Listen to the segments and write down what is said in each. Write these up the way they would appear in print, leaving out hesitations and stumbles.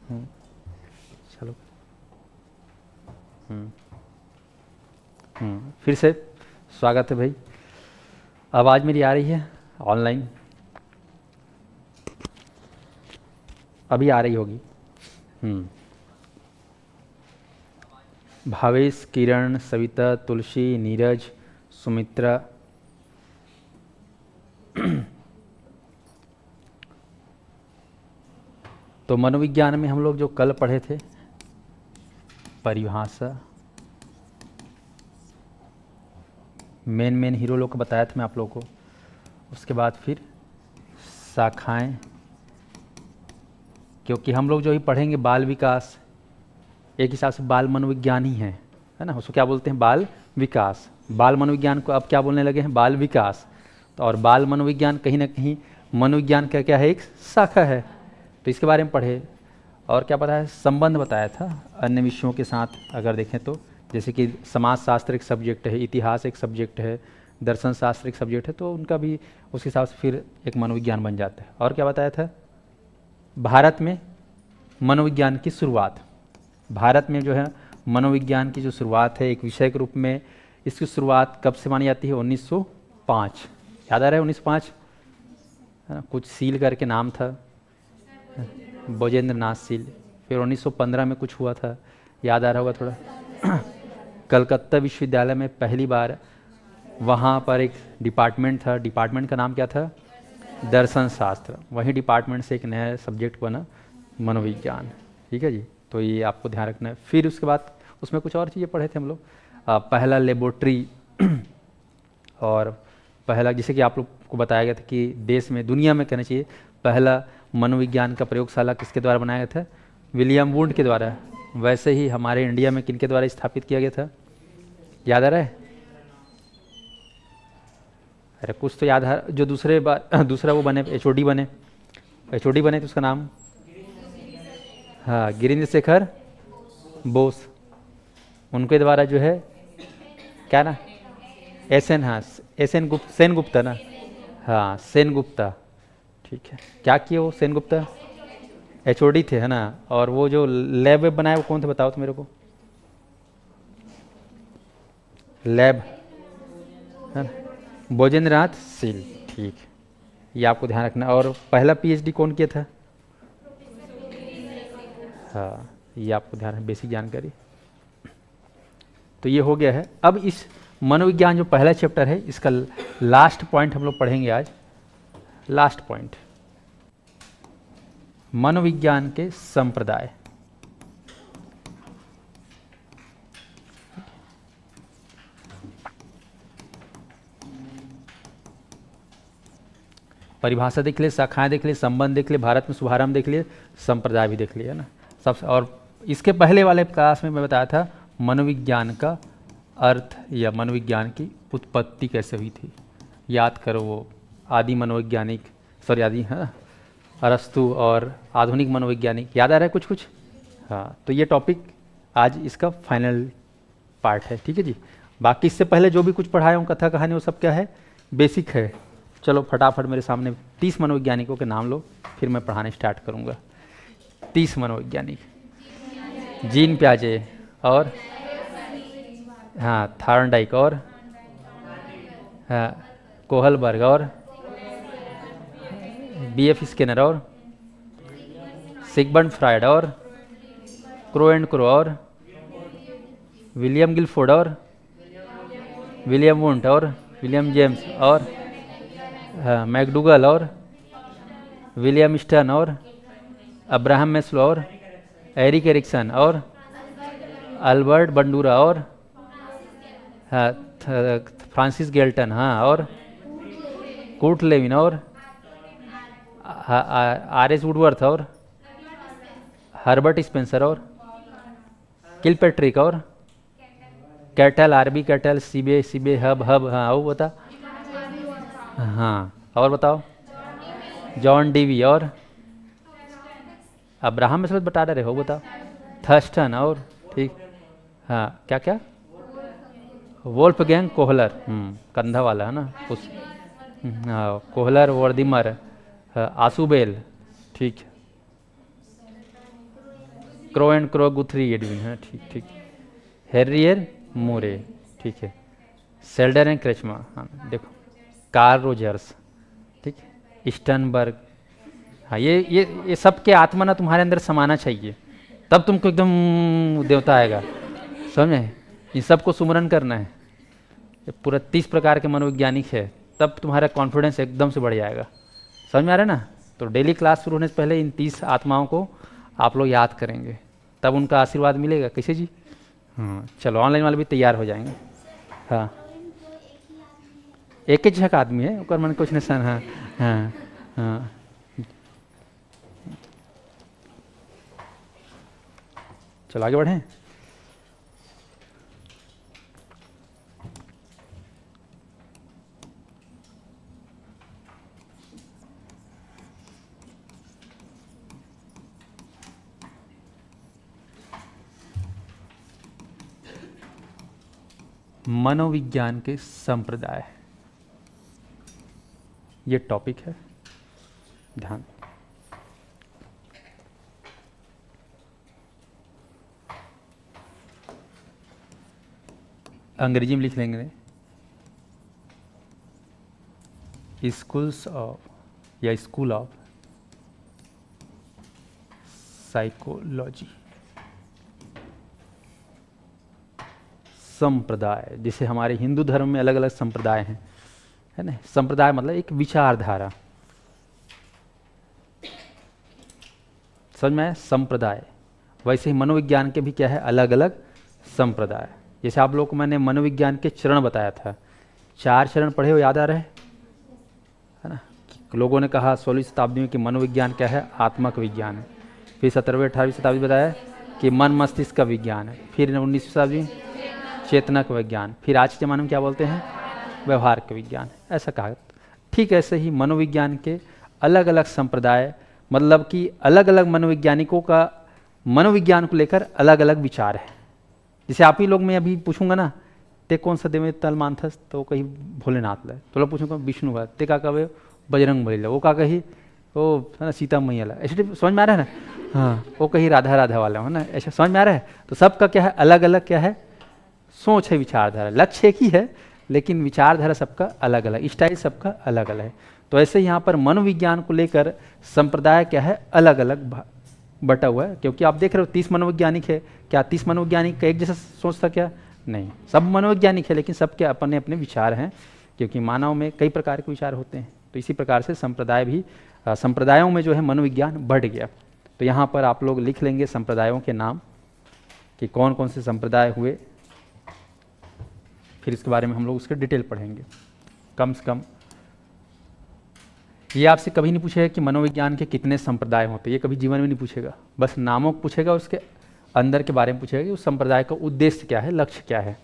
चलो। फिर से स्वागत है भाई। आवाज़ मेरी आ रही है ऑनलाइन? अभी आ रही होगी। भावेश, किरण, सविता, तुलसी, नीरज, सुमित्रा। तो मनोविज्ञान में हम लोग जो कल पढ़े थे परिभाषा, मेन हीरो लोग को बताया था मैं आप लोगों को। उसके बाद फिर शाखाएं, क्योंकि हम लोग जो ही पढ़ेंगे बाल विकास, एक हिसाब से बाल मनोविज्ञान ही है ना। उसको क्या बोलते हैं? बाल विकास। बाल मनोविज्ञान को अब क्या बोलने लगे हैं? बाल विकास। तो और बाल मनोविज्ञान कहीं ना कहीं मनोविज्ञान का क्या है? एक शाखा है। तो इसके बारे में पढ़े। और क्या पता है? संबंध बताया था अन्य विषयों के साथ अगर देखें तो, जैसे कि समाजशास्त्र एक सब्जेक्ट है, इतिहास एक सब्जेक्ट है, दर्शन शास्त्र एक सब्जेक्ट है, तो उनका भी उस हिसाब से फिर एक मनोविज्ञान बन जाता है। और क्या बताया था? भारत में मनोविज्ञान की शुरुआत, भारत में जो है मनोविज्ञान की जो शुरुआत है एक विषय के रूप में, इसकी शुरुआत कब से मानी जाती है? 1905। याद आ रहा है 1905? कुछ सील करके नाम था, भोजेंद्र नाथ सील। फिर 1915 में कुछ हुआ था, याद आ रहा होगा थोड़ा। कलकत्ता विश्वविद्यालय में पहली बार वहाँ पर एक डिपार्टमेंट था, डिपार्टमेंट का नाम क्या था? दर्शन शास्त्र। वही डिपार्टमेंट से एक नया सब्जेक्ट बना मनोविज्ञान। ठीक है जी, तो ये आपको ध्यान रखना है। फिर उसके बाद उसमें कुछ और चीज़ें पढ़े थे हम लोग। पहला लेबोरेटरी और पहला, जैसे कि आप लोग को बताया गया था कि देश में, दुनिया में कहना चाहिए, पहला मनोविज्ञान का प्रयोगशाला किसके द्वारा बनाया गया था? विलियम वुंड के द्वारा। वैसे ही हमारे इंडिया में किनके द्वारा स्थापित किया गया था? याद आ रहा है? अरे कुछ तो याद है। जो दूसरा वो बने, एचओडी बने, एचओडी बने तो उसका नाम, हाँ, गिरीन्द्र शेखर बोस। उनके द्वारा जो है क्या ना, एसएन, हाँ एसएन गुप्ता, सेन गुप्ता ना, हाँ सेन गुप्ता। ठीक है, क्या किए वो सेन गुप्ता? एचओडी थे, है ना। और वो जो लैब वेब बनाया वो कौन थे बताओ तो मेरे को? लैब, है ना, भोजेंद्र नाथ सील। ठीक, ये आपको ध्यान रखना। और पहला पीएचडी कौन किया था? हाँ, ये आपको ध्यान है, बेसिक जानकारी। तो ये हो गया है। अब इस मनोविज्ञान जो पहला चैप्टर है, इसका लास्ट पॉइंट हम लोग पढ़ेंगे आज। लास्ट पॉइंट, मनोविज्ञान के संप्रदाय। परिभाषा देख लिए, शाखाएं देख लिए, संबंध देख लिए, भारत में शुभारंभ देख लिए, संप्रदाय भी देख लिए, है ना सब। और इसके पहले वाले क्लास में मैं बताया था मनोविज्ञान का अर्थ या मनोविज्ञान की उत्पत्ति कैसे हुई थी। याद करो वो आदि मनोवैज्ञानिक, सॉरी आदि, है अरस्तु और आधुनिक मनोवैज्ञानिक। याद आ रहा है कुछ कुछ? हाँ, तो ये टॉपिक आज इसका फाइनल पार्ट है। ठीक है जी। बाकी इससे पहले जो भी कुछ पढ़ाया हूँ, कथा कहानी, वो सब क्या है? बेसिक है। चलो फटाफट मेरे सामने 30 मनोवैज्ञानिकों के नाम लो, फिर मैं पढ़ाने स्टार्ट करूँगा। 30 मनोवैज्ञानिक। जीन प्याजे और, हाँ थार्नडाइक और, हाँ कोहलबर्ग और बीएफ स्किनर और सिगमंड फ्रायड और क्रो एंड क्रो और विलियम गिलफोर्ड और विलियम वुंट और विलियम जेम्स और, हाँ मैकडूगल और विलियम स्टर्न और अब्राहम मैस्लो और एरिक एरिक्सन और अल्बर्ट बंडूरा और, हाँ फ्रांसिस गेल्टन, हाँ और कूट लेविन और आर एस वुडवर्थ और हर्बर्ट स्पेंसर और किलपैट्रिक और कैटल, आरबी कैटल, सीबे हब, हाँ वो बता, हाँ और बताओ, जॉन डीवी और अब्राहम मैस्लो बता रहे हो, बताओ, थर्स्टन और, ठीक, हाँ क्या क्या, वोल्फगैंग कोहलर, कंधा वाला है ना उस, हाँ कोहलर, वर्दिमर, आसूबेल, ठीक, क्रो एंड क्रो गुथरी एडविन, हाँ ठीक ठीक। हैरियर मोरे, ठीक है। सेल्डर एंड क्रेचमा, हाँ देखो। कार्ल रोजर्स, ठीक है। स्टनबर्ग, हाँ ये सब के आत्मा ना तुम्हारे अंदर समाना चाहिए, तब तुमको एकदम देवता आएगा, समझे। इन सबको सुमरन करना है। ये पूरा 30 प्रकार के मनोवैज्ञानिक है, तब तुम्हारा कॉन्फिडेंस एकदम से बढ़ जाएगा। समझ में आ रहा है ना। तो डेली क्लास शुरू होने से पहले इन 30 आत्माओं को आप लोग याद करेंगे, तब उनका आशीर्वाद मिलेगा। कैसे जी? हाँ चलो, ऑनलाइन वाले भी तैयार हो जाएंगे। हाँ एक ही झक आदमी है, ओकर मन कुछ नहीं। हाँ हाँ हाँ। चलो आगे बढ़ें। मनोविज्ञान के संप्रदाय, ये टॉपिक है, ध्यान। अंग्रेजी में लिख लेंगे, स्कूल्स ऑफ या स्कूल ऑफ साइकोलॉजी। संप्रदाय, जैसे हमारे हिंदू धर्म में अलग अलग संप्रदाय हैं, है ना। संप्रदाय मतलब एक विचारधारा, समझ में। संप्रदाय वैसे ही मनोविज्ञान के भी क्या है, अलग अलग संप्रदाय। जैसे आप लोगों को मैंने मनोविज्ञान के चरण बताया था, 4 चरण पढ़े हो, याद आ रहे है ना। लोगों ने कहा 16वीं शताब्दी में कि मनोविज्ञान क्या है, आत्मक विज्ञान है। फिर 17वीं 18वीं शताब्दी बताया कि मन मस्तिष्क का विज्ञान है। फिर 19वीं शताब्दी चेतना का विज्ञान। फिर आज के ज़माने में क्या बोलते हैं, व्यवहार का विज्ञान, ऐसा कहा। ठीक ऐसे ही मनोविज्ञान के अलग अलग संप्रदाय, मतलब कि अलग अलग मनोवैज्ञानिकों का मनोविज्ञान को लेकर अलग अलग विचार है। जैसे आप ही लोग, मैं अभी पूछूंगा ना, ते कौन सा देवे तल मानथस, तो कहीं भोलेनाथ ला, तो लोग पूछूंगा विष्णु का, ते का कहे बजरंग बली ला, वो का कही वो है ना सीता मैया ला, ऐसे समझ में आ रहा है ना। हाँ वो कहीं राधा राधा वाला है ना, ऐसा समझ में आ रहा है। तो सबका क्या है, अलग अलग क्या है, सोच है, विचारधारा। लक्ष्य एक ही है, लेकिन विचारधारा सबका अलग अलग, स्टाइल सबका अलग अलग है। तो ऐसे यहाँ पर मनोविज्ञान को लेकर संप्रदाय क्या है, अलग अलग बटा हुआ है। क्योंकि आप देख रहे हो 30 मनोवैज्ञानिक है, क्या 30 मनोवैज्ञानिक का एक जैसा सोच था क्या? नहीं, सब मनोवैज्ञानिक है, लेकिन सबके अपने अपने विचार हैं, क्योंकि मानव में कई प्रकार के विचार होते हैं। तो इसी प्रकार से संप्रदाय भी, संप्रदायों में जो है मनोविज्ञान बढ़ गया। तो यहाँ पर आप लोग लिख लेंगे संप्रदायों के नाम कि कौन कौन से संप्रदाय हुए, फिर इसके बारे में हम लोग उसके डिटेल पढ़ेंगे। कम से कम ये आपसे कभी नहीं पूछेगा कि मनोविज्ञान के कितने संप्रदाय होते, ये कभी जीवन में नहीं पूछेगा। बस नामों को पूछेगा, उसके अंदर के बारे में पूछेगा कि उस संप्रदाय का उद्देश्य क्या है, लक्ष्य क्या है।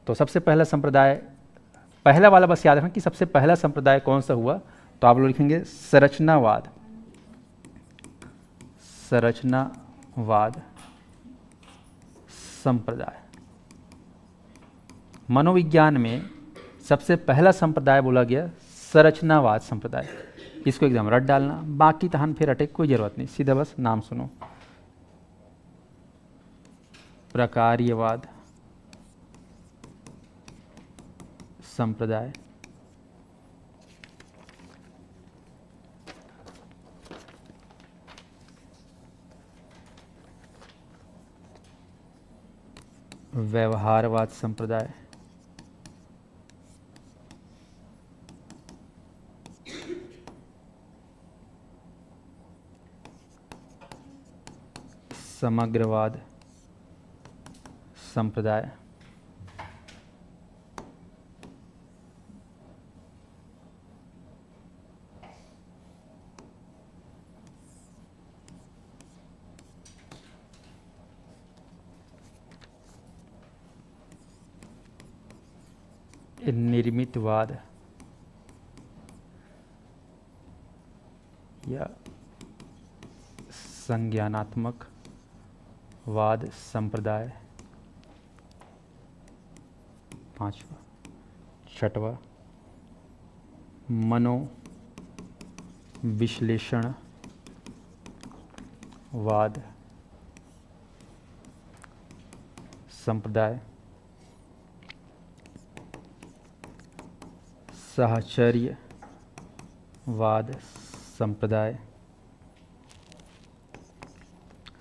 तो सबसे पहला संप्रदाय, पहला वाला बस याद रखना कि सबसे पहला संप्रदाय कौन सा हुआ। तो आप लोग लिखेंगे संरचनावाद। संरचनावाद संप्रदाय। मनोविज्ञान में सबसे पहला संप्रदाय बोला गया संरचनावाद संप्रदाय। इसको एकदम रट डालना, बाकी तहन फिर रटे कोई जरूरत नहीं, सीधा बस नाम सुनो। प्रकार्यवाद संप्रदाय। व्यवहारवाद संप्रदाय। समग्रवाद संप्रदाय। निर्मितवाद या संज्ञानात्मक वाद संप्रदाय। 5वां। 6वां मनोविश्लेषण वाद संप्रदाय, साहचर्यवाद संप्रदाय,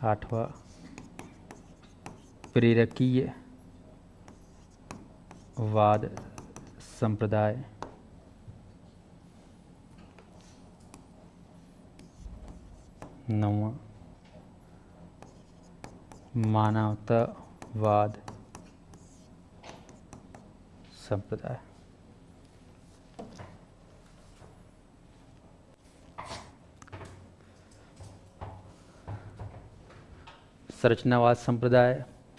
8वां प्रेरकीयवाद संप्रदाय, 9वां मानवतावाद संप्रदाय। संरचनावाद संप्रदाय,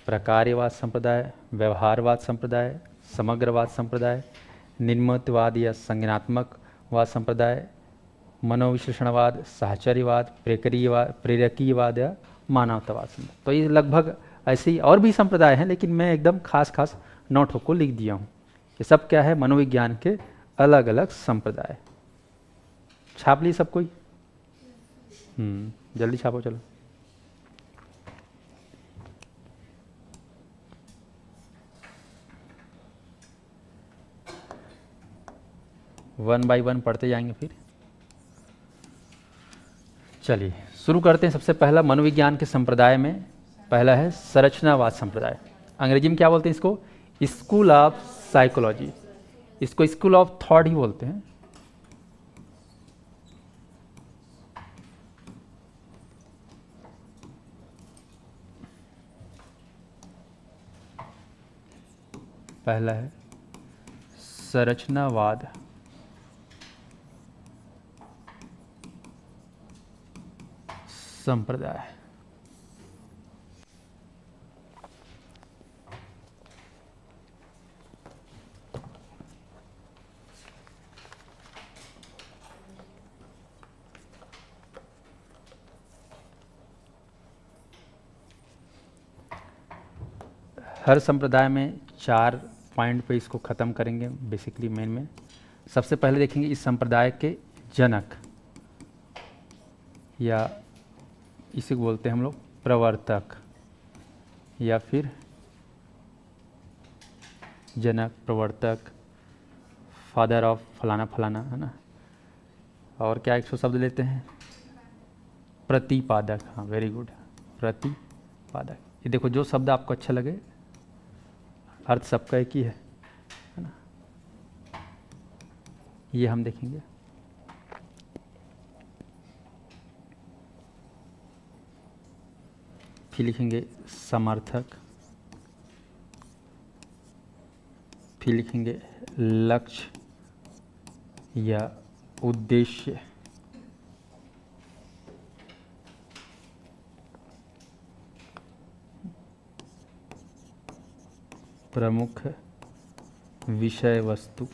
प्रकार्यवाद संप्रदाय, व्यवहारवाद संप्रदाय, समग्रवाद संप्रदाय, निर्मितवाद या संज्ञानात्मकवाद संप्रदाय, मनोविश्लेषणवाद, साहचर्यवाद, प्रेरकीयवाद या मानवतावाद संप्रदाय। तो ये लगभग ऐसे ही और भी संप्रदाय हैं, लेकिन मैं एकदम खास खास नोटों को लिख दिया हूँ। ये सब क्या है? मनोविज्ञान के अलग अलग संप्रदाय। छाप ली सब कोई? जल्दी छापो चलो। वन बाय वन पढ़ते जाएंगे फिर। चलिए शुरू करते हैं। सबसे पहला मनोविज्ञान के संप्रदाय में पहला है संरचनावाद संप्रदाय। अंग्रेजी में क्या बोलते हैं इसको? School of psychology. इसको स्कूल ऑफ थॉट ही बोलते हैं। पहला है संरचनावाद संप्रदाय। हर संप्रदाय में 4 पॉइंट पे इसको ख़त्म करेंगे बेसिकली मेन में। सबसे पहले देखेंगे इस संप्रदाय के जनक, या इसे बोलते हैं हम लोग प्रवर्तक, या फिर जनक, प्रवर्तक, फादर ऑफ फलाना फलाना, है ना। और क्या 100 शब्द लेते हैं? प्रतिपादक। हाँ वेरी गुड, प्रतिपादक। ये देखो जो शब्द आपको अच्छा लगे, अर्थ सबका एक ही है ना। ये हम देखेंगे। फिर लिखेंगे समर्थक, फिर लिखेंगे लक्ष्य या उद्देश्य, प्रमुख विषय वस्तु,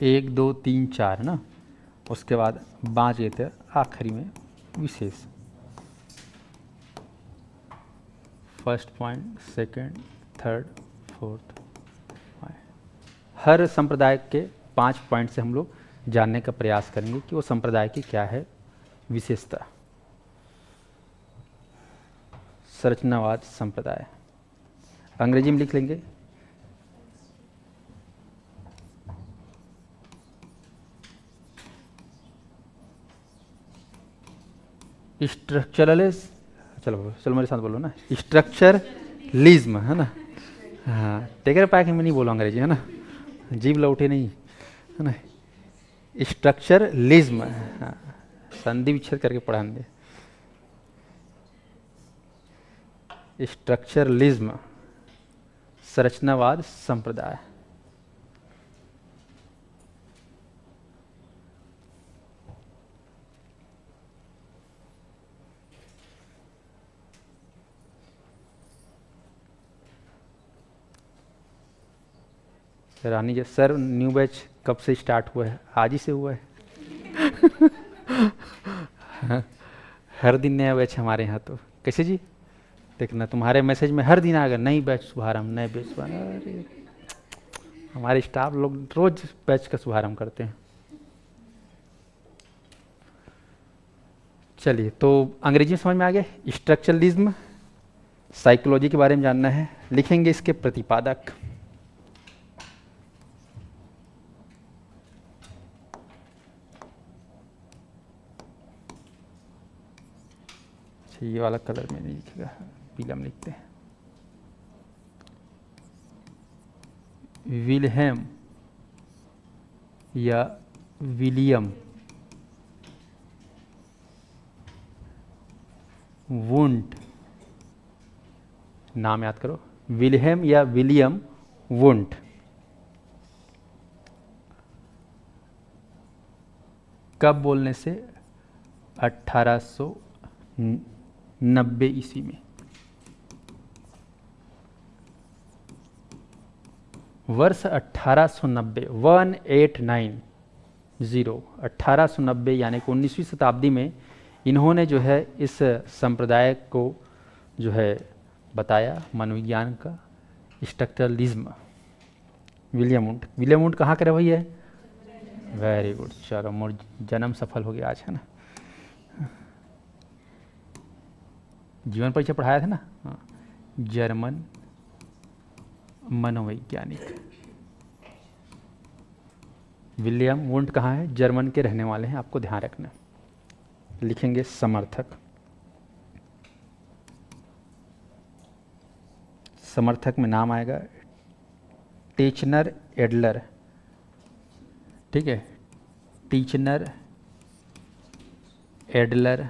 एक दो तीन चार ना। उसके बाद 5 ये थे आखिरी में विशेष। First point, second, third, fourth. हर संप्रदाय के 5 पॉइंट से हम लोग जानने का प्रयास करेंगे कि वो संप्रदाय की क्या है विशेषता। संरचनावाद संप्रदाय अंग्रेजी में लिख लेंगे। स्ट्रक्चरलिस्ट, चलो चलो मेरे साथ बोलो ना, स्ट्रक्चरलिज्म, है ना। हाँ टेकर पैक में नहीं बोलो अंग्रेजी, है ना, जीभ लौटे नहीं, है ना। स्ट्रक्चरलिज्म, हाँ संधि विच्छेद करके पढ़ाएंगे। स्ट्रक्चरलिज्म संरचनावाद संप्रदाय। रानी जी सर, न्यू बैच कब से स्टार्ट हुआ है? आज ही से हुआ है। हर दिन नया बैच हमारे यहाँ। तो कैसे जी? देखना तुम्हारे मैसेज में हर दिन आएगा नई बैच शुभारंभ, नए बैच शुभारंभ। अरे हमारे स्टाफ लोग रोज बैच का शुभारंभ करते हैं। चलिए, तो अंग्रेजी में समझ में आ गया। स्ट्रक्चरलिज्म साइकोलॉजी के बारे में जानना है, लिखेंगे इसके प्रतिपादक। ये वाला कलर में नहीं लिखेगा, पीला में लिखते हैं। विल्हेम या विलियम वुंट, नाम याद करो, विल्हेम या विलियम वुंट कब बोलने से? 1890 ईस्वी में। वर्ष 1890, 1890 यानी कि 19वीं शताब्दी में इन्होंने जो है इस संप्रदाय को जो है बताया, मनोविज्ञान का स्ट्रक्चरलिज्म। विलियम वुंट कहाँ का रहे भैया? वेरी गुड, चलो मोर जन्म सफल हो गया आज, है ना। जीवन परिचय पढ़ाया था ना। हाँ, जर्मन मनोवैज्ञानिक विलियम वुंट कहाँ है? जर्मन के रहने वाले हैं, आपको ध्यान रखना। लिखेंगे समर्थक। समर्थक में नाम आएगा टीचनर एडलर, ठीक है। टीचनर एडलर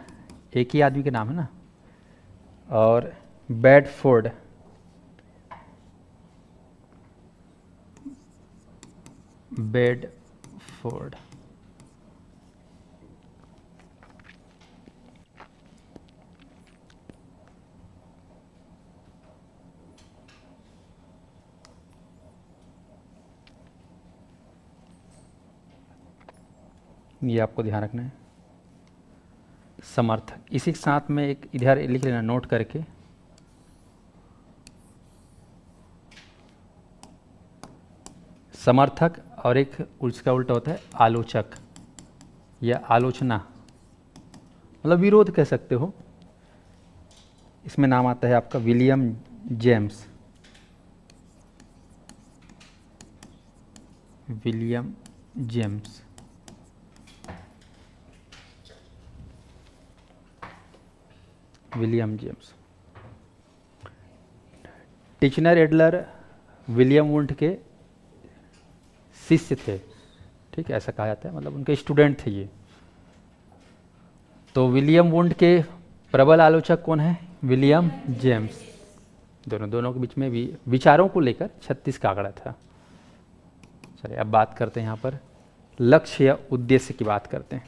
एक ही आदमी के नाम है ना। और बेडफोर्ड, बेडफोर्ड ये आपको ध्यान रखना है। समर्थक, इसी के साथ में एक इधर लिख लेना नोट करके, समर्थक और एक उसका उल्टा होता है आलोचक या आलोचना, मतलब विरोध कह सकते हो। इसमें नाम आता है आपका William James. William James William James Titchener Adler William Wundt के शिष्य थे, ठीक है, ऐसा कहा जाता है, मतलब उनके स्टूडेंट थे ये। तो विलियम वुंट के प्रबल आलोचक कौन है? William James. दोनों के बीच में भी विचारों को लेकर 36 का आंकड़ा था। चलिए अब बात करते हैं यहाँ पर लक्ष्य या उद्देश्य की बात करते हैं।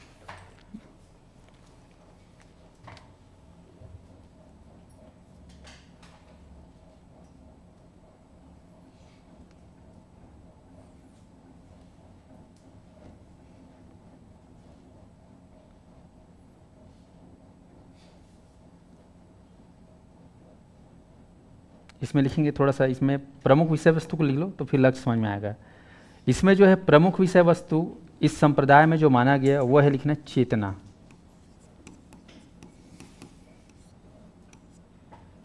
इसमें लिखेंगे थोड़ा सा, इसमें प्रमुख विषय वस्तु को लिख लो तो फिर लक्ष्य समझ में आएगा। इसमें जो है प्रमुख विषय वस्तु इस संप्रदाय में जो माना गया वह है लिखना चेतना।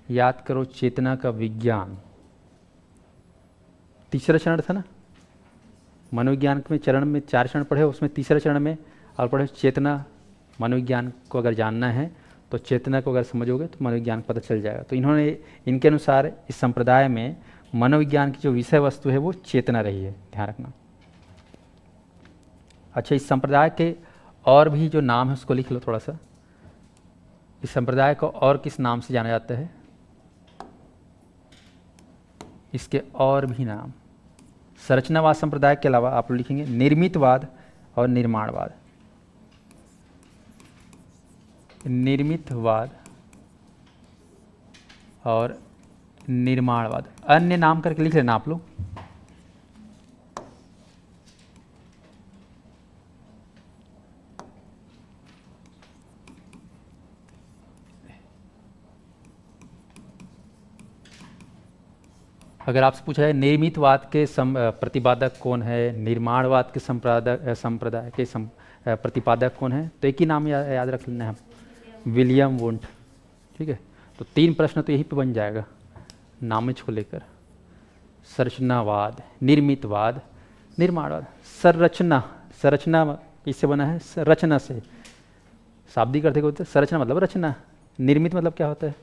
याद करो, चेतना का विज्ञान तीसरा चरण था ना। मनोविज्ञान में चरण में 4 चरण पढ़े, उसमें तीसरा चरण में और पढ़े चेतना। मनोविज्ञान को अगर जानना है तो चेतना को अगर समझोगे तो मनोविज्ञान पता चल जाएगा। तो इन्होंने इनके अनुसार इस संप्रदाय में मनोविज्ञान की जो विषय वस्तु है वो चेतना रही है, ध्यान रखना। अच्छा, इस संप्रदाय के और भी जो नाम है उसको लिख लो थोड़ा सा। इस संप्रदाय को और किस नाम से जाना जाता है? इसके और भी नाम, संरचनावाद संप्रदाय के अलावा आप लोग लिखेंगे निर्मितवाद और निर्माणवाद। निर्मितवाद और निर्माणवाद, अन्य नाम करके लिख लेना आप लोग। अगर आपसे पूछा है निर्मितवाद के प्रतिपादक कौन है, निर्माणवाद के संप्रदाय के प्रतिपादक कौन है, तो एक ही नाम याद रख लेना है, विलियम वुंट। ठीक है, तो 3 प्रश्न तो यही पे बन जाएगा नामच को लेकर। संरचनावाद, निर्मितवाद, निर्माणवाद। संरचना इससे बना है, रचना से, शाब्दिक अर्थ होता है। संरचना मतलब रचना, निर्मित मतलब क्या होता है,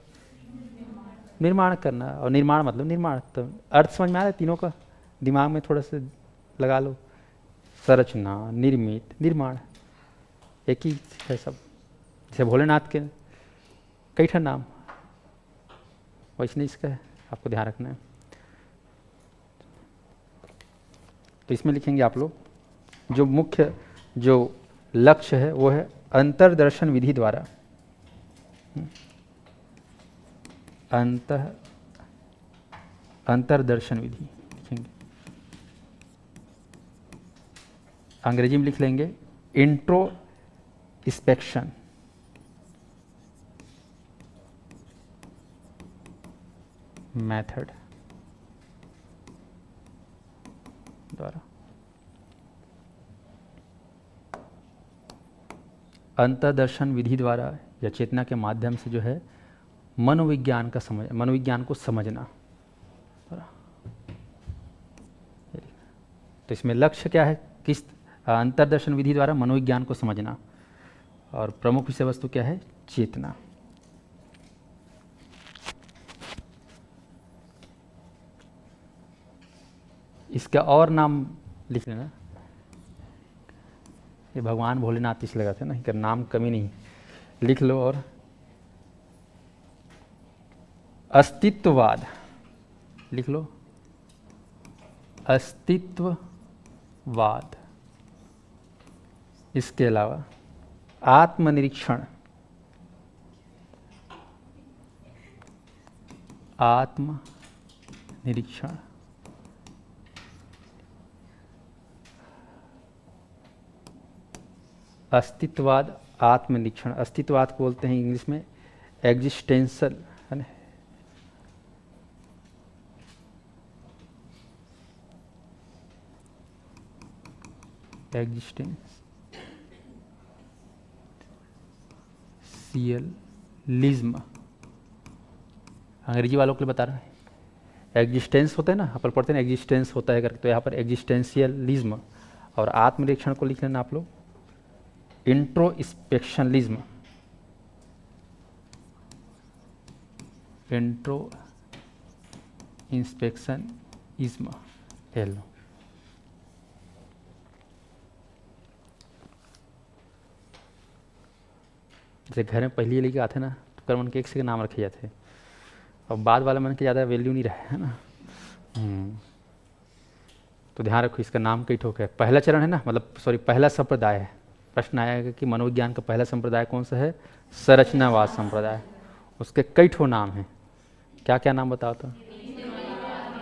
निर्माण करना, और निर्माण मतलब निर्माण। तो अर्थ समझ में आ रहा है तीनों का, दिमाग में थोड़ा सा लगा लो। संरचना, निर्मित, निर्माण एक ही है सब। जैसे भोलेनाथ के कई ठा नाम, वैसे नहीं इसका है, आपको ध्यान रखना है। तो इसमें लिखेंगे आप लोग, जो मुख्य जो लक्ष्य है वो है अंतर्दर्शन विधि द्वारा, अंतर्दर्शन विधि लिखेंगे, अंग्रेजी में लिख लेंगे इंट्रोस्पेक्शन मेथड द्वारा। अंतर्दर्शन विधि द्वारा या चेतना के माध्यम से जो है मनोविज्ञान को समझना। तो इसमें लक्ष्य क्या है, किस अंतर्दर्शन विधि द्वारा मनोविज्ञान को समझना, और प्रमुख विषय वस्तु क्या है, चेतना। इसका और नाम लिख लेना, ये भगवान भोलेनाथ इसलिए लगाते हैं ना, इनका नाम कमी नहीं, लिख लो। और अस्तित्ववाद लिख लो, अस्तित्ववाद। इसके अलावा आत्मनिरीक्षण, आत्मनिरीक्षण। अस्तित्ववाद, आत्मनिरीक्षण। अस्तित्ववाद को बोलते हैं इंग्लिश में एग्जिस्टेंशियल, है ना, एग्जिस्टेंशियलिज्म। अंग्रेजी वालों के लिए बता रहा है, एग्जिस्टेंस होता है ना, यहाँ पर पढ़ते हैं एग्जिस्टेंस होता है करके, तो यहाँ पर एग्जिस्टेंशियलिज्म। और आत्मनिरीक्षण को लिख लेना आप लोग इंट्रोस्पेक्शनलिज्म, इंस्पेक्शनिज्म। जैसे घर में पहले लेके आते ना, तो कर्मन के एक से नाम रखे जाते हैं, और बाद वाला मन के ज़्यादा वैल्यू नहीं रहा है ना। तो ध्यान रखो, इसका नाम कई ठोक है। पहला चरण है ना, मतलब सॉरी, पहला संप्रदाय है। प्रश्न आएगा कि मनोविज्ञान का पहला संप्रदाय कौन सा है, संरचनावाद संप्रदाय। उसके कई ठो नाम हैं, क्या क्या नाम बताओ तो,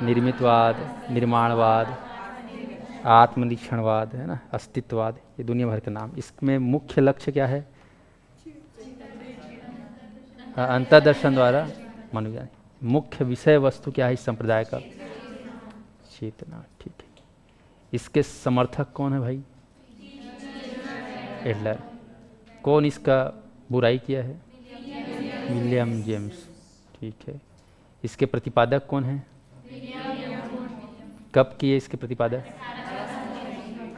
निर्मितवाद, निर्माणवाद, आत्मनिरीक्षणवाद, है ना, अस्तित्ववाद, ये दुनिया भर के नाम। इसमें मुख्य लक्ष्य क्या है, अंतर्दर्शन द्वारा मनोविज्ञान। मुख्य विषय वस्तु क्या है इस संप्रदाय का, चेतना। ठीक है, इसके समर्थक कौन है भाई, एडलर। कौन इसका बुराई किया है, विलियम जेम्स। ठीक है, इसके प्रतिपादक कौन है, कब किए इसके प्रतिपादक,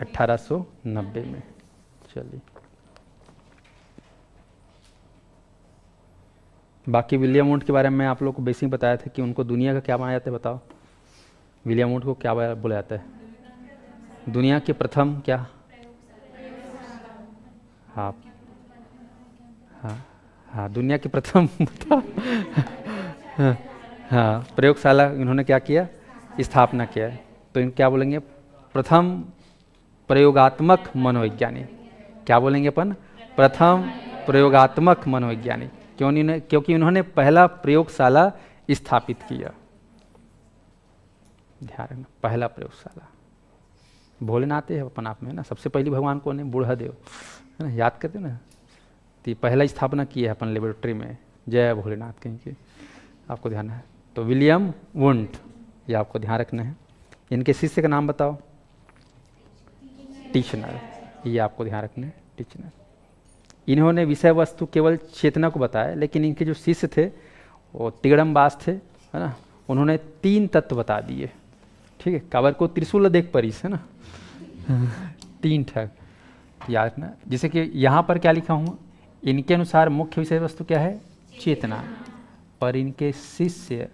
1890 में। चलिए, बाकी विलियम वुंट के बारे में आप लोग को बेसिक बताया था कि उनको दुनिया का क्या माना जाता है, बताओ। विलियम वुंट को क्या बोला जाता है, दुनिया के प्रथम क्या, हाँ हाँ हाँ, दुनिया के प्रथम हाँ, प्रयोगशाला इन्होंने क्या किया, स्थापना किया है। तो इन क्या बोलेंगे, प्रथम प्रयोगात्मक मनोवैज्ञानिक। क्या बोलेंगे अपन, प्रथम प्रयोगात्मक मनोवैज्ञानिक। क्योंकि उन्होंने पहला प्रयोगशाला स्थापित किया। ध्यान रखना, पहला प्रयोगशाला। भोलेनाथ है अपन आप में ना, सबसे पहली भगवान कौन है, बूढ़ादेव, है ना, याद करते ना। तो पहला स्थापना की है अपन लेबोरेटरी में, जय भोलेनाथ कहीं के, आपको ध्यान है। तो विलियम वुंट, ये आपको ध्यान रखना है। इनके शिष्य का नाम बताओ। टीचनर, ये आपको ध्यान रखना है, टीचनर। इन्होंने विषय वस्तु केवल चेतना को बताया, लेकिन इनके जो शिष्य थे वो तिगड़मबाज थे, है ना। उन्होंने 3 तत्व बता दिए, ठीक है। काबर को त्रिशूल देख परिस, है ना। 3 ठग याद रखना। जैसे कि यहाँ पर क्या लिखा हूँ, इनके अनुसार मुख्य विषय वस्तु क्या है, चेतना, और इनके शिष्य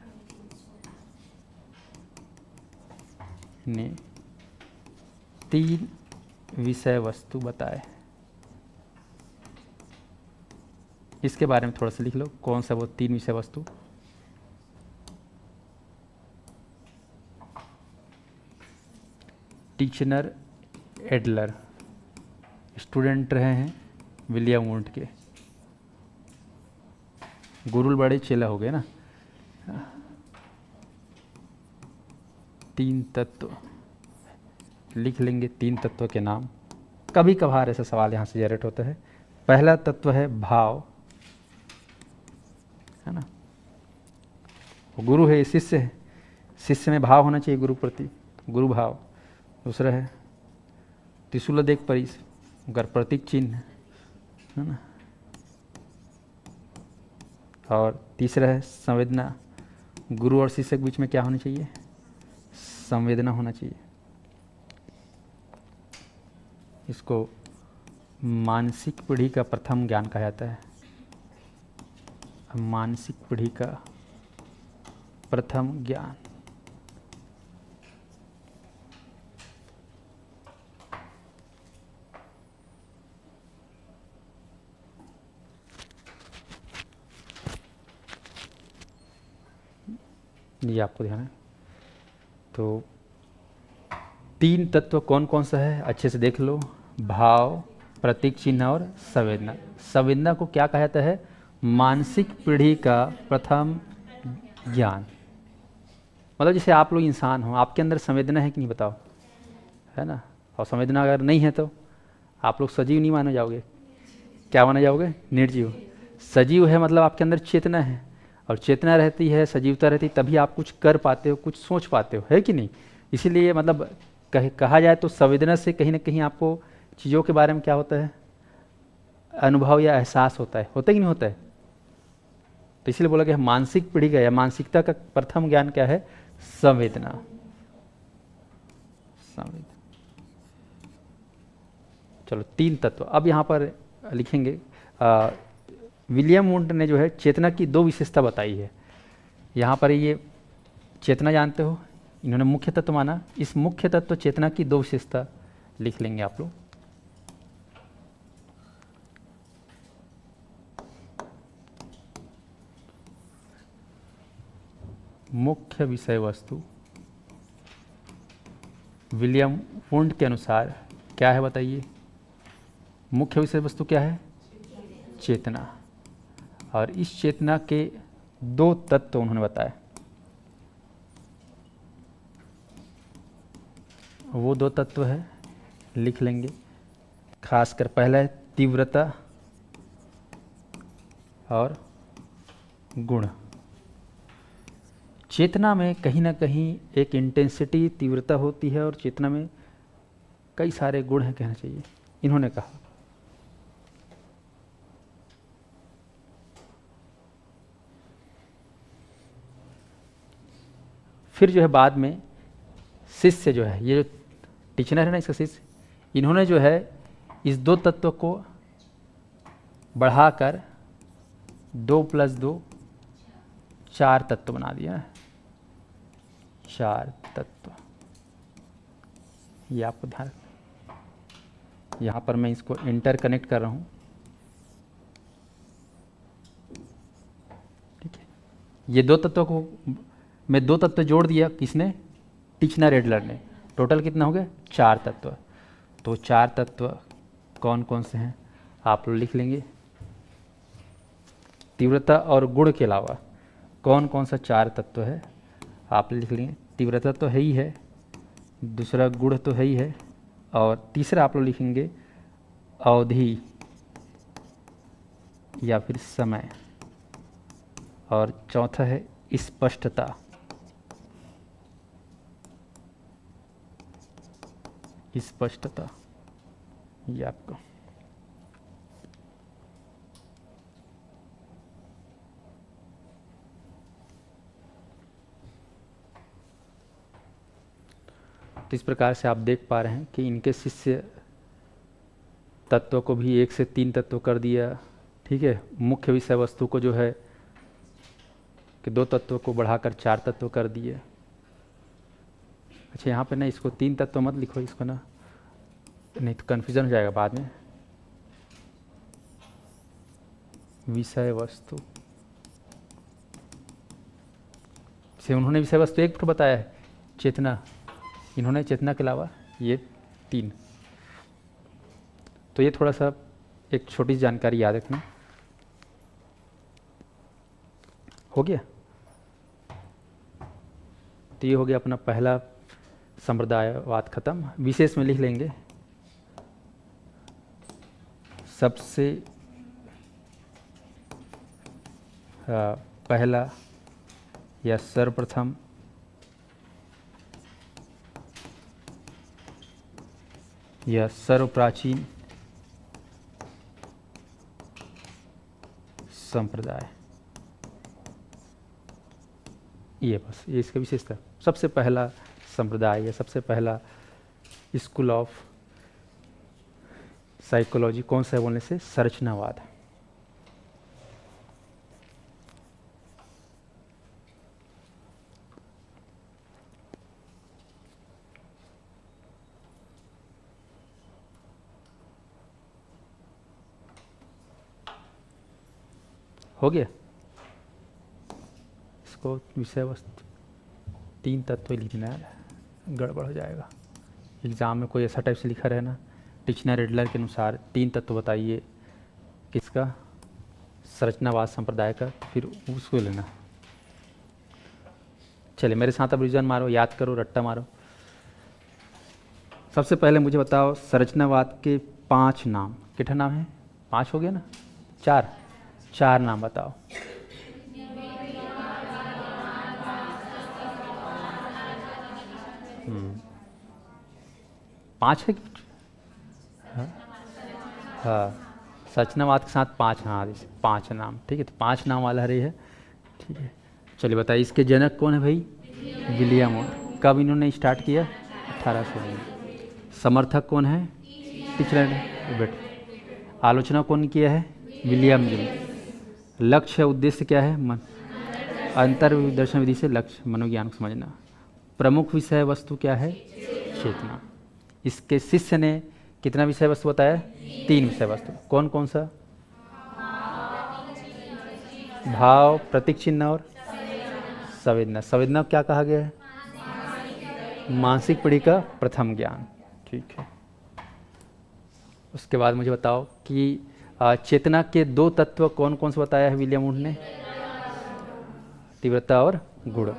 ने 3 विषय वस्तु बताए। इसके बारे में थोड़ा सा लिख लो, कौन सा वो 3 विषय वस्तु। टीचनर एडलर स्टूडेंट रहे हैं विलियम वुंट के, गुरुल बड़े चेला हो गए ना। 3 तत्व लिख लेंगे, 3 तत्व के नाम। कभी कभार ऐसा सवाल यहाँ से जनरेट होता है। पहला तत्व है भाव, है ना। गुरु है, शिष्य है, शिष्य में भाव होना चाहिए गुरु प्रति, गुरु भाव। दूसरा है त्रिशूल देख परिस, उनका प्रतीक चिन्ह, है ना। और तीसरा है संवेदना, गुरु और शिष्य के बीच में क्या होना चाहिए, संवेदना होना चाहिए। इसको मानसिक पीढ़ी का प्रथम ज्ञान कहा जाता है। मानसिक पीढ़ी का प्रथम ज्ञान। ये आपको ध्यान है। तो 3 तत्व कौन कौन सा है, अच्छे से देख लो। भाव, प्रतीक चिन्ह और संवेदना। संवेदना को क्या कहा जाता है, मानसिक पीढ़ी का प्रथम ज्ञान। मतलब जैसे आप लोग इंसान हो, आपके अंदर संवेदना है कि नहीं बताओ, है ना। और संवेदना अगर नहीं है तो आप लोग सजीव नहीं माने जाओगे, क्या माने जाओगे, निर्जीव। सजीव है मतलब आपके अंदर चेतना है, और चेतना रहती है, सजीवता रहती है, तभी आप कुछ कर पाते हो, कुछ सोच पाते हो, है कि नहीं। इसीलिए मतलब कहा जाए तो संवेदना से कहीं ना कहीं आपको चीज़ों के बारे में क्या होता है, अनुभव या एहसास होता है कि नहीं होता है। तो इसलिए बोला कि मानसिक पीढ़ी का या मानसिकता का प्रथम ज्ञान क्या है, संवेदना। चलो 3 तत्व अब यहाँ पर लिखेंगे। विलियम वुंट ने जो है चेतना की 2 विशेषता बताई है। यहाँ पर ये चेतना जानते हो, इन्होंने मुख्य तत्व माना। इस मुख्य तत्व चेतना की 2 विशेषता लिख लेंगे आप लोग। मुख्य विषय वस्तु विलियम वुंट के अनुसार क्या है बताइए, मुख्य विषय वस्तु क्या है, चेतना। और इस चेतना के 2 तत्व उन्होंने बताए। वो 2 तत्व है, लिख लेंगे। खासकर पहला है तीव्रता और गुण। चेतना में कहीं ना कहीं एक इंटेंसिटी, तीव्रता होती है, और चेतना में कई सारे गुण हैं कहना चाहिए, इन्होंने कहा। फिर जो है बाद में शिष्य जो है, ये जो टीचर है ना, इसका शिष्य, इन्होंने जो है इस 2 तत्व को बढ़ाकर 2 + 2 4 तत्व बना दिया है। 4 तत्व, ये आपको ध्यान रखना। यहाँ पर मैं इसको इंटर कनेक्ट कर रहा हूँ, ठीक है। ये 2 तत्वों को मैं 2 तत्व जोड़ दिया, किसने, टीचनर एडलर ने। टोटल कितना हो गया, 4 तत्व। तो 4 तत्व कौन कौन से हैं आप लोग लिख लेंगे। तीव्रता और गुण के अलावा कौन कौन सा 4 तत्व है आप लिख लेंगे। तीव्रता तो है ही है, दूसरा गुण तो है ही है, और तीसरा आप लोग लिखेंगे अवधि या फिर समय, और चौथा है स्पष्टता। स्पष्टता, ये आपको तो इस प्रकार से आप देख पा रहे हैं कि इनके शिष्य तत्व को भी 1 से 3 तत्व कर दिया। ठीक है, मुख्य विषय वस्तु को जो है कि 2 तत्वों को बढ़ाकर 4 तत्व कर दिए। अच्छा, यहाँ पे ना इसको 3 तत्व मत लिखो, इसको ना, नहीं तो कन्फ्यूजन हो जाएगा बाद में। विषय वस्तु से उन्होंने विषय वस्तु एक तो बताया है, चेतना, इन्होंने चेतना के अलावा ये 3। तो ये थोड़ा सा एक छोटी जानकारी याद रखना। हो गया? तो ये हो गया अपना पहला संप्रदायवाद खत्म। विशेष में लिख लेंगे सबसे पहला या सर्वप्रथम या सर्वप्राचीन संप्रदाय, ये बस ये इसका विशेषता। सबसे पहला संप्रदाय या सबसे पहला स्कूल ऑफ साइकोलॉजी कौन सा है बोलने से? संरचनावाद। हो गया? इसको विषय वस्तु 3 तत्व लिखना है, गड़बड़ हो जाएगा। एग्ज़ाम में कोई ऐसा टाइप से लिखा रहे ना, डिक्शनरी रिडलर के अनुसार 3 तत्व बताइए किसका? संरचनावाद संप्रदाय का, फिर उसको लेना। चलिए मेरे साथ अब रिवीजन मारो, याद करो, रट्टा मारो। सबसे पहले मुझे बताओ संरचनावाद के 5 नाम। कितने नाम हैं? 5 हो गया ना? 4 नाम बताओ। पाँच है? हाँ, संरचनावाद के साथ 5, हाँ 5 नाम। ठीक है, तो 5 नाम वाला रही है। ठीक है, चलिए बताइए इसके जनक कौन है भाई? William would. कब इन्होंने स्टार्ट किया? 1800 में। समर्थक कौन है? पिछले बेटे। आलोचना कौन किया है? William James. लक्ष्य उद्देश्य क्या है? अंतर्दर्शन विधि से लक्ष्य मनोविज्ञान को समझना। प्रमुख विषय वस्तु क्या है? चेतना। इसके शिष्य ने कितना विषय वस्तु बताया? 3 विषय वस्तु। कौन कौन सा? भाव, प्रतीक चिन्ह और संवेदना। संवेदना क्या कहा गया है? मानसिक पीढ़ी का प्रथम ज्ञान। ठीक है, उसके बाद मुझे बताओ कि चेतना के 2 तत्व कौन कौन से बताया है विलियम वुड ने? तीव्रता और गुण।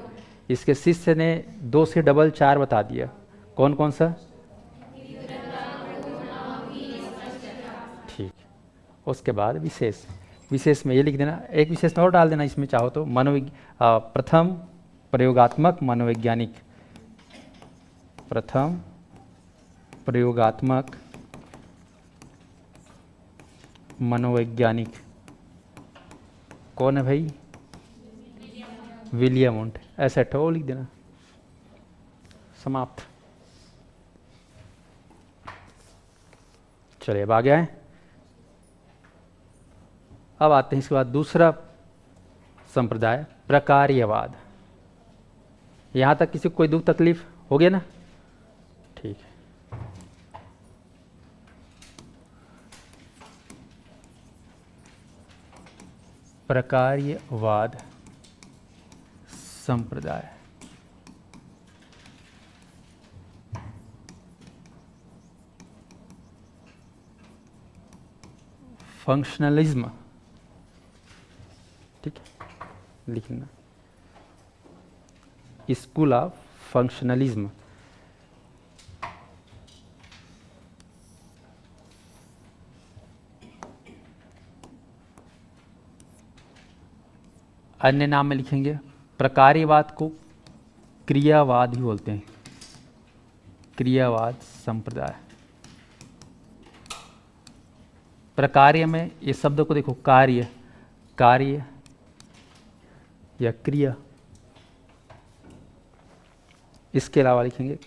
इसके शिष्य ने 2 से डबल 4 बता दिया। कौन कौन सा? ठीक, उसके बाद विशेष। विशेष में ये लिख देना, एक विशेष और डाल देना इसमें चाहो तो। प्रथम प्रयोगात्मक मनोवैज्ञानिक। प्रथम प्रयोगात्मक मनोवैज्ञानिक कौन है भाई? William would. ऐसा ठो लिख देना, समाप्त। चलिए अब आ गया है। अब आते हैं इसके बाद दूसरा संप्रदाय, प्रकार्यवाद। यहां तक किसी को कोई दुख तकलीफ हो गया ना? ठीक है, प्रकार्यवाद संप्रदाय। फंक्शनलिज्म। ठीक है, लिखना स्कूल ऑफ फंक्शनलिज्म। अन्य नाम में लिखेंगे। प्रकार्यवाद को क्रियावाद भी बोलते हैं। क्रियावाद संप्रदाय। प्रकार्य में इस शब्द को देखो, कार्य, कार्य या क्रिया। इसके अलावा लिखेंगे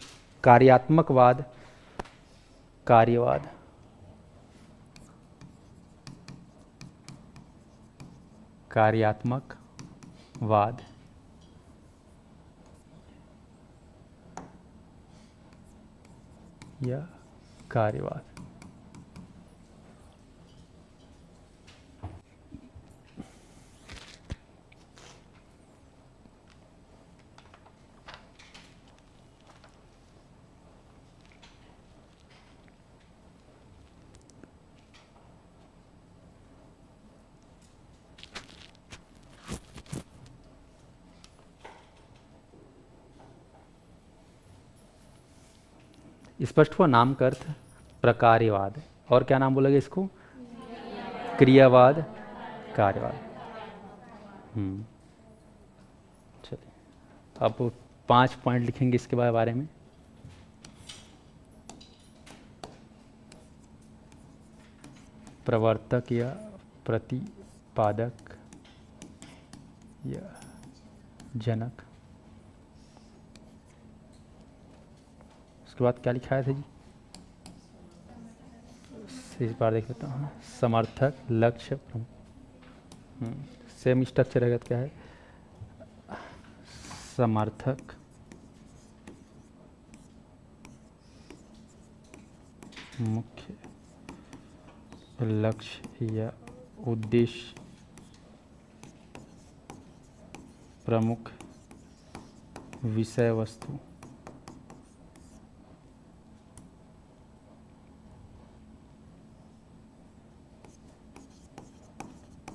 कार्यात्मकवाद, कार्यवाद। कार्यात्मक वाद या कार्यवाद। स्पष्ट हुआ नाम का अर्थ प्रकार्यवाद। और क्या नाम बोलोगे इसको? क्रियावाद, कार्यवाद। चलिए अब 5 पॉइंट लिखेंगे इसके बारे में। प्रवर्तक या प्रतिपादक या जनक। उसके बाद क्या लिखा है था जी? इस बार देख लेता हूँ। समर्थक, लक्ष्य, प्रमुख। सेम स्ट्रक्चर है, क्या है? समर्थक, मुख्य लक्ष्य या उद्देश्य, प्रमुख विषय वस्तु,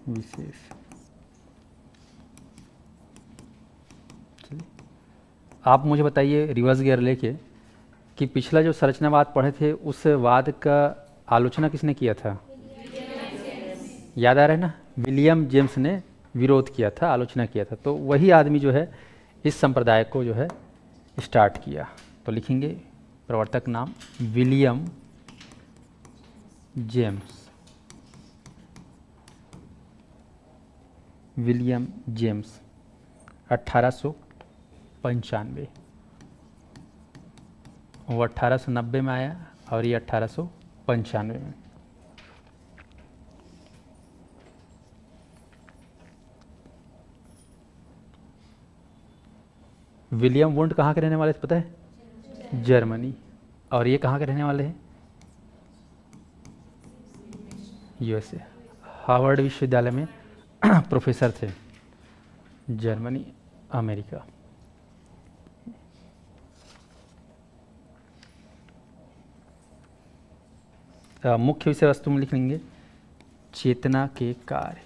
विशेष। चलिए आप मुझे बताइए रिवर्स गियर लेके कि पिछला जो संरचनावाद पढ़े थे उस वाद का आलोचना किसने किया था? याद आ रहा है ना? विलियम जेम्स ने विरोध किया था, आलोचना किया था। तो वही आदमी जो है इस संप्रदाय को जो है स्टार्ट किया। तो लिखेंगे प्रवर्तक नाम विलियम जेम्स। William James 1895। वो 1890 में आया और ये 1895 में। विलियम वुंड कहाँ के रहने वाले थे पता है? जर्मनी। और ये कहाँ के रहने वाले हैं? यूएसए। हार्वर्ड विश्वविद्यालय में प्रोफेसर थे। Germany, America. मुख्य विषय वस्तु में लिख लेंगे चेतना के कार्य।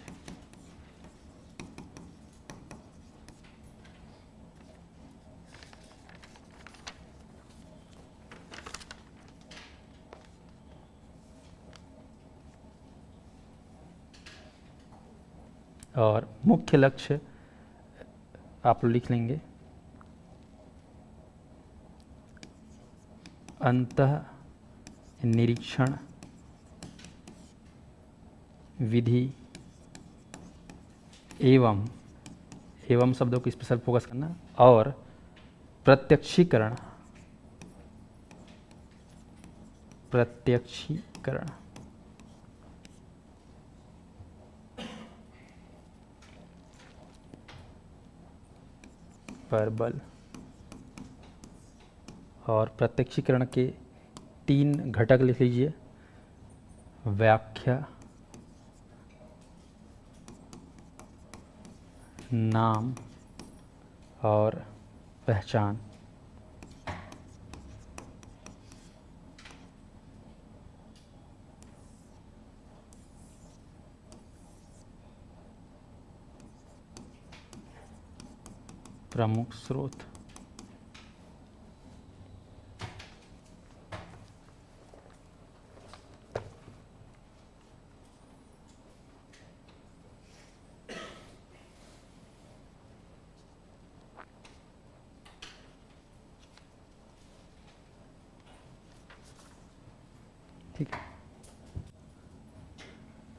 और मुख्य लक्ष्य आप लिख लेंगे अंतः निरीक्षण विधि एवं शब्दों को स्पेशल फोकस करना, और प्रत्यक्षीकरण पर बल। और प्रत्यक्षीकरण के 3 घटक लिख लीजिए, व्याख्या, नाम और पहचान। प्रमुख स्रोत।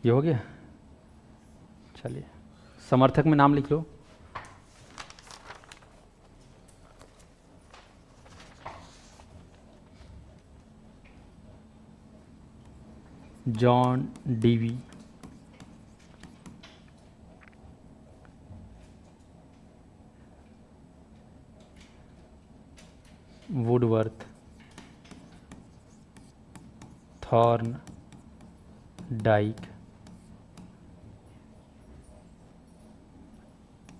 ये हो गया। चलिए समर्थक में नाम लिख लो। John Dewey, Woodworth, Thorndike,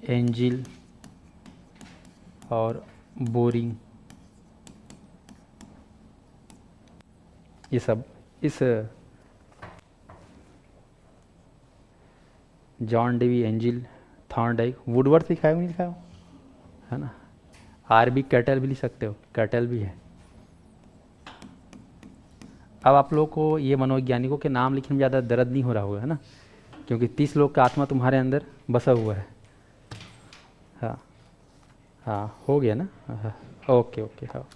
Angell और बोरिंग, ये सब इस John Dewey, Angell, Thorndike, Woodworth लिखा है नहीं लिखा है ना। आरबी कैटल भी लिख सकते हो, कैटल भी है। अब आप लोगों को ये मनोवैज्ञानिकों के नाम लिखने में ज़्यादा दर्द नहीं हो रहा होगा, है ना, क्योंकि 30 लोग का आत्मा तुम्हारे अंदर बसा हुआ है। हाँ हाँ हो गया ना। हाँ ओके ओके। हाँ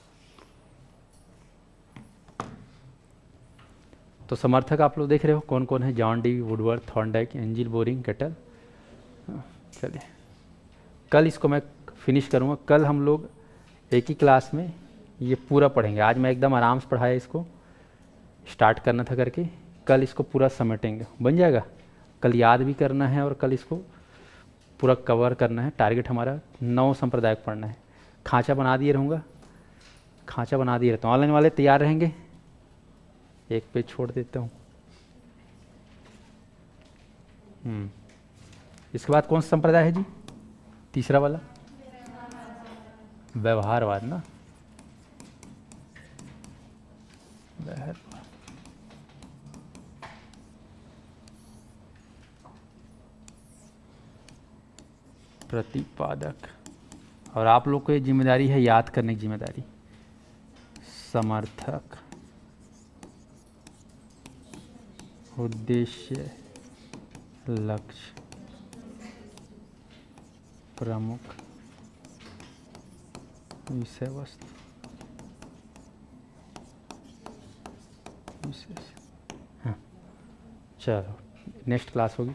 तो समर्थक आप लोग देख रहे हो कौन कौन है, John D, Woodworth, Thorndike, angel, boring, cattle. चलिए कल इसको मैं फिनिश करूँगा। कल हम लोग एक ही क्लास में ये पूरा पढ़ेंगे। आज मैं एकदम आराम से पढ़ाया, इसको स्टार्ट करना था करके, कल इसको पूरा समेटेंगे, बन जाएगा। कल याद भी करना है और कल इसको पूरा कवर करना है। टारगेट हमारा 9 संप्रदाय पढ़ना है। खांचा बना दिए रहूँगा, खांचा बना दिए रहता हूँ। ऑनलाइन वाले तैयार रहेंगे, एक पेज छोड़ देता हूँ। इसके बाद कौन सा संप्रदाय है जी, तीसरा वाला, व्यवहारवाद ना। प्रतिपादक। और आप लोग को ये जिम्मेदारी है याद करने की जिम्मेदारी। समर्थक, उद्देश्य, लक्ष्य, प्रमुख, विषय वस्तु, विशेष। हाँ चलो नेक्स्ट क्लास होगी।